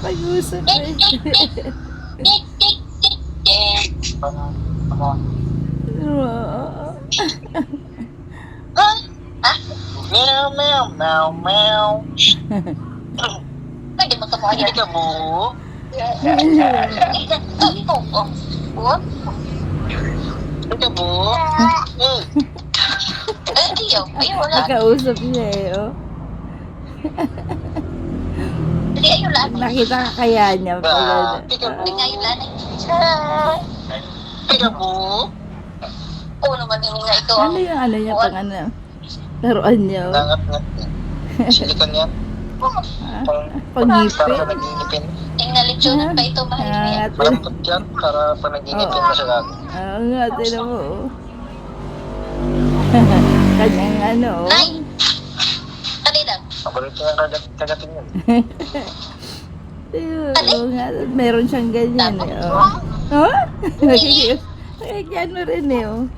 Pag-usap eh. Meow, meow, meow, meow. Pwede mo tumawa Hindi yan. ka mo. Hindi ka mo. Ayaw, wala. Nakausap niya eh, oh. Hindi, ayaw lang. Nakita ka kaya niya pala. Hindi ka mo. Hindi nga, ayaw lang. Hindi ka mo. Oo naman yung nga ito. Ano yung ano niya pang ano? Laruan niya, oh. Nangat-ngat. Silikan yan. Pangipin. Para nag-iinipin. Yung nalitsyonan pa ito, mahal mo yan. Malampot yan para pa nag-iinipin na siya gago. Oo nga, tinan mo, oh. Kanyang ano, oh. Nay! Kanina. Paborito yung kagatin yun. Oo nga, meron siyang ganyan, eh, oh. Oh? Nakikiyano rin, eh, oh.